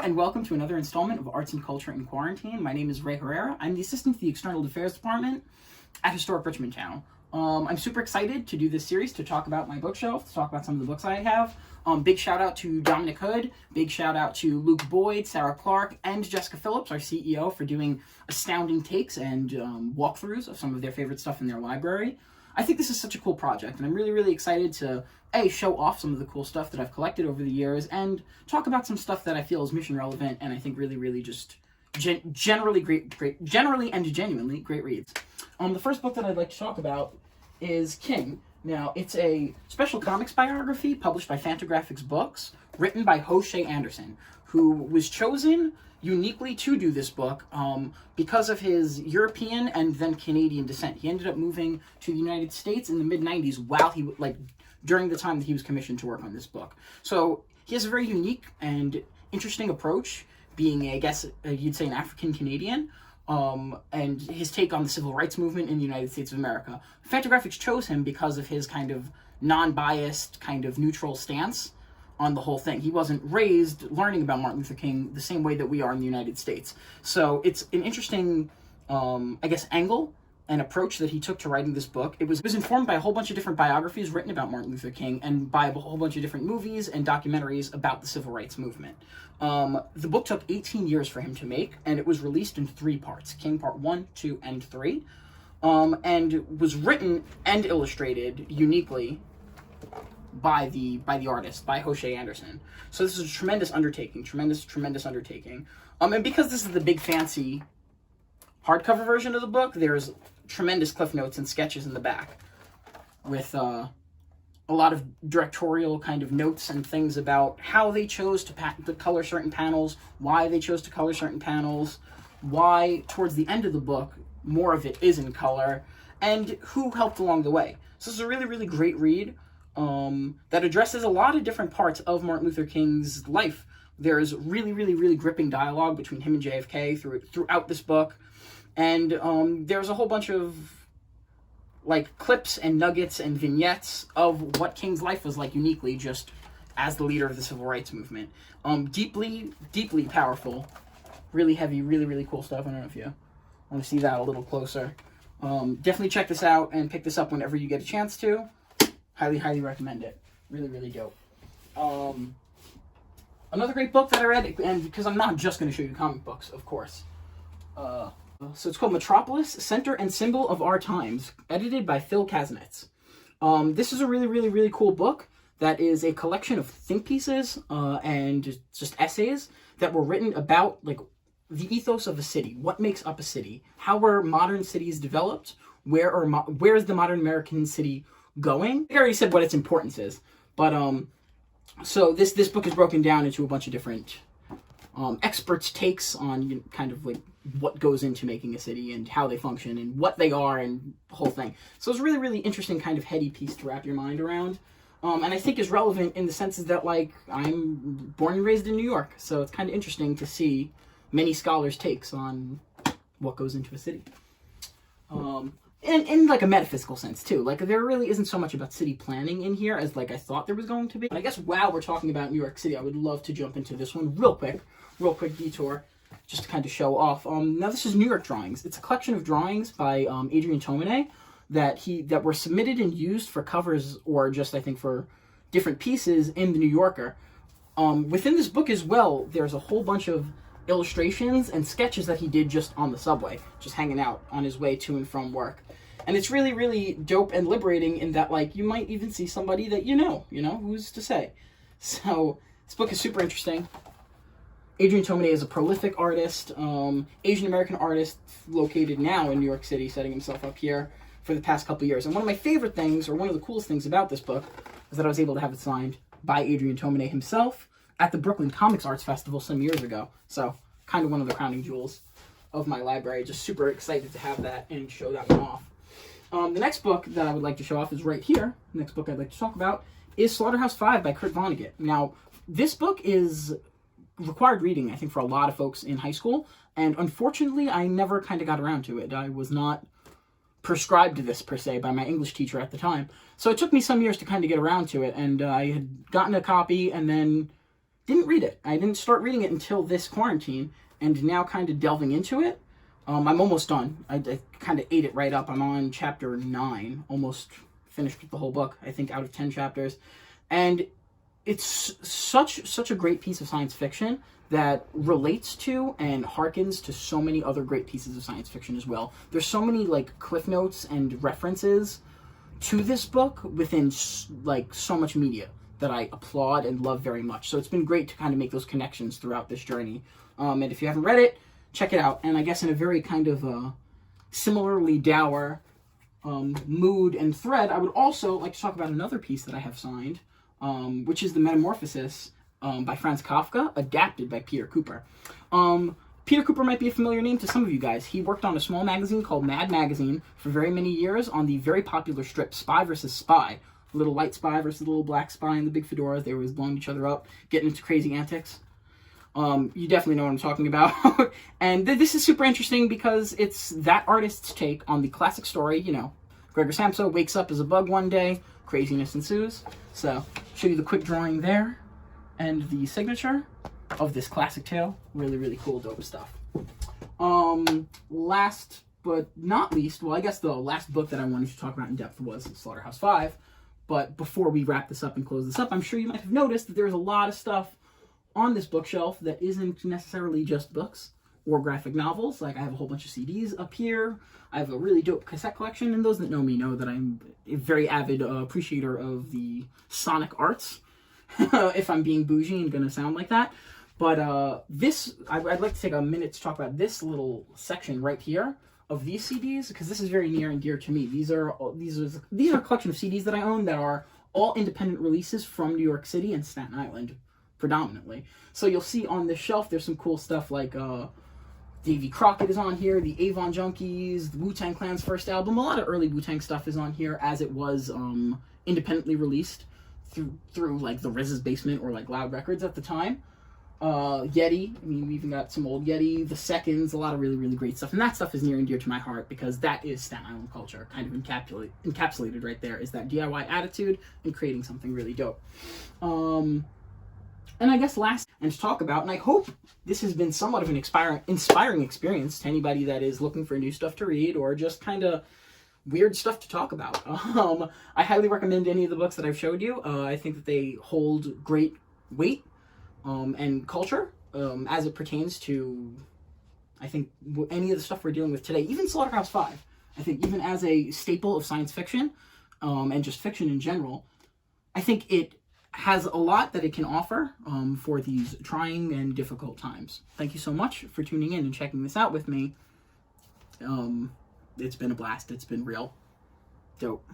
and welcome to another installment of Arts and Culture in Quarantine. My name is Herrera. I'm the assistant to the External Affairs Department at Historic Richmond Channel. I'm super excited to do this series, to talk about my bookshelf, to talk about some of the books I have. Big shout out to Dominic Hood, big shout out to Luke Boyd, Sarah Clark, and Jessica Phillips, our CEO, for doing astounding takes and walkthroughs of some of their favorite stuff in their library. I think this is such a cool project, and I'm really, really excited to, show off some of the cool stuff that I've collected over the years, and talk about some stuff that I feel is mission relevant, and I think really, really just generally and genuinely great reads. The first book that I'd like to talk about is King. Now, it's a special comics biography published by Fantagraphics Books, written by Jose Anderson, who was chosen uniquely to do this book because of his European and then Canadian descent. He ended up moving to the United States in the mid-90s while he, during the time that he was commissioned to work on this book. So he has a very unique and interesting approach, being, I guess, you'd say an African-Canadian, and his take on the civil rights movement in the United States of America. Fantagraphics chose him because of his kind of non-biased, kind of neutral stance on the whole thing. He wasn't raised learning about Martin Luther King the same way that we are in the United States. So it's an interesting, angle and approach that he took to writing this book. It was informed by a whole bunch of different biographies written about Martin Luther King, and by a whole bunch of different movies and documentaries about the civil rights movement. The book took 18 years for him to make, and it was released in 3 parts: King Part 1, 2, and 3, and was written and illustrated uniquely by the artist, by Jose Anderson. So this is a tremendous undertaking, tremendous undertaking. And because this is the big fancy hardcover version of the book, there's tremendous cliff notes and sketches in the back with a lot of directorial kind of notes and things about how they chose to color certain panels, why they chose to color certain panels, why towards the end of the book more of it is in color, and who helped along the way. So this is a really, really great read that addresses a lot of different parts of Martin Luther King's life. There's really, really, really gripping dialogue between him and JFK throughout this book. And there's a whole bunch of clips and nuggets and vignettes of what King's life was like uniquely, just as the leader of the civil rights movement. Deeply, deeply powerful, really heavy, really, really cool stuff. I don't know if you want to see that a little closer. Definitely check this out and pick this up whenever you get a chance to. Highly, highly recommend it. Really, really dope. Another great book that I read, and because I'm not just going to show you comic books, of course. So it's called Metropolis Center and Symbol of Our Times, edited by Phil Kaznetz. This is a really, really, really cool book that is a collection of think pieces and just essays that were written about the ethos of a city. What makes up a city? How were modern cities developed? Where is the modern American city going? I already said what its importance is, but so this book is broken down into a bunch of different experts' takes on what goes into making a city and how they function and what they are and the whole thing. So it's a really, really interesting kind of heady piece to wrap your mind around. And I think is relevant in the senses that, I'm born and raised in New York, so it's kind of interesting to see many scholars' takes on what goes into a city. In a metaphysical sense, too. There really isn't so much about city planning in here as, I thought there was going to be. But I guess while we're talking about New York City, I would love to jump into this one real quick detour, just to kind of show off. Now, this is New York drawings. It's a collection of drawings by Adrian Tomine that were submitted and used for covers, or just, I think, for different pieces in the New Yorker. Within this book as well, there's a whole bunch of illustrations and sketches that he did just on the subway, just hanging out on his way to and from work. And it's really, really dope and liberating in that, you might even see somebody that you know, who's to say. So, this book is super interesting. Adrian Tomine is a prolific artist, Asian American artist located now in New York City, setting himself up here for the past couple years. And one of my favorite things, or one of the coolest things about this book, is that I was able to have it signed by Adrian Tomine himself at the Brooklyn Comics Arts Festival some years ago. So, kind of one of the crowning jewels of my library. Just super excited to have that and show that one off. The next book that I would like to show off is right here. The next book I'd like to talk about is Slaughterhouse-5 by Kurt Vonnegut. Now, this book is required reading, I think, for a lot of folks in high school, and unfortunately, I never kind of got around to it. I was not prescribed to this, per se, by my English teacher at the time. So it took me some years to kind of get around to it, and I had gotten a copy and then didn't read it. I didn't start reading it until this quarantine, and now kind of delving into it. I'm almost done. I kind of ate it right up. I'm on chapter 9, almost finished with the whole book, I think, out of 10 chapters. And it's such a great piece of science fiction that relates to and harkens to so many other great pieces of science fiction as well. There's so many, like, cliff notes and references to this book within, like, so much media that I applaud and love very much. So it's been great to kind of make those connections throughout this journey. And if you haven't read it, check it out. And I guess in a very kind of similarly dour mood and thread, I would also like to talk about another piece that I have signed, which is the Metamorphosis by Franz Kafka, adapted by Peter Cooper. Peter Cooper might be a familiar name to some of you guys. He worked on a small magazine called Mad Magazine for very many years on the very popular strip Spy vs. Spy. The little white spy versus the little black spy in the big fedoras. They were always blowing each other up, getting into crazy antics. You definitely know what I'm talking about. And this is super interesting because it's that artist's take on the classic story, you know. Gregor Samsa wakes up as a bug one day, craziness ensues. So, show you the quick drawing there, and the signature of this classic tale. Really, really cool, dope stuff. Last but not least, well, I guess the last book that I wanted to talk about in depth was Slaughterhouse-5. But before we wrap this up and close this up, I'm sure you might have noticed that there's a lot of stuff on this bookshelf that isn't necessarily just books or graphic novels. Like, I have a whole bunch of CDs up here. I have a really dope cassette collection, and those that know me know that I'm a very avid appreciator of the sonic arts, if I'm being bougie and gonna sound like that. But I'd like to take a minute to talk about this little section right here of these CDs, because this is very near and dear to me. These are a collection of CDs that I own that are all independent releases from New York City and Staten Island, predominantly. So you'll see on this shelf there's some cool stuff like Davy Crockett is on here, the Avon Junkies, the Wu-Tang Clan's first album. A lot of early Wu-Tang stuff is on here, as it was independently released through like the Riz's Basement or like Loud Records at the time. Yeti, I mean, we even got some old Yeti, the Seconds, a lot of really, really great stuff. And that stuff is near and dear to my heart because that is Staten Island culture, kind of encapsulated right there, is that DIY attitude and creating something really dope. And I guess last, and to talk about, and I hope this has been somewhat of an inspiring experience to anybody that is looking for new stuff to read or just kind of weird stuff to talk about. I highly recommend any of the books that I've showed you. I think that they hold great weight and culture as it pertains to, I think, any of the stuff we're dealing with today. Even Slaughterhouse-5, I think, even as a staple of science fiction and just fiction in general, I think it has a lot that it can offer for these trying and difficult times. Thank you so much for tuning in and checking this out with me. It's been a blast. It's been real dope.